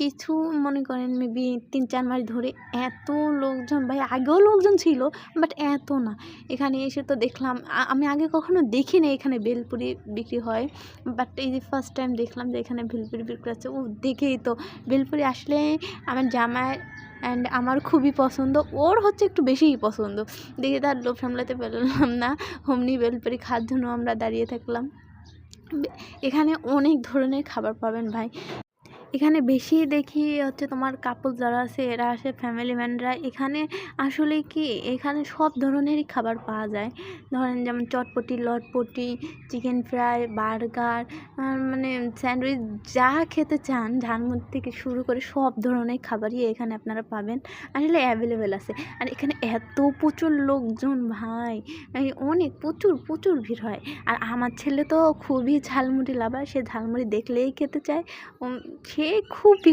কিছু মনে করেন মেবি ৩-৪ মাস ধরে এত লোকজন ভাই, আগেও লোকজন ছিল বাট এত না। এখানে এসে তো দেখলাম, আমি আগে কখনো দেখিনি এখানে ভেলপুরি বিক্রি হয়, বাট এই যে ফার্স্ট টাইম দেখলাম যে এখানে ভেলপুরি বিক্রি হচ্ছে। ও দেখেই তো ভেলপুরি আসলে আমার জামাই অ্যান্ড আমার খুবই পছন্দ, ওর হচ্ছে একটু বেশিই পছন্দ। দেখে তার লোভ সামলাতে পারলাম না, অমনি ভেলপুরি খাওয়ার জন্য আমরা দাঁড়িয়ে থাকলাম। এখানে অনেক ধরনের খাবার পাবেন ভাই। এখানে বেশি দেখি হচ্ছে তোমার কাপল যারা আছে এরা আসে, ফ্যামিলি ম্যানরা। এখানে আসলে কি এখানে সব ধরনেরই খাবার পাওয়া যায়। ধরেন যেমন চটপটি, লটপটি, চিকেন ফ্রাই, বার্গার, মানে স্যান্ডউইচ, যা খেতে চান ঝালমুড়ি থেকে শুরু করে সব ধরনের খাবারই এখানে আপনারা পাবেন, আসলে অ্যাভেলেবেল আছে। আর এখানে এত প্রচুর লোকজন ভাই, অনেক প্রচুর প্রচুর ভিড় হয়। আর আমার ছেলে তো খুবই ঝালমুড়ি লাভার, সে ঝালমুড়ি দেখলেই খেতে চায়। সে খুবই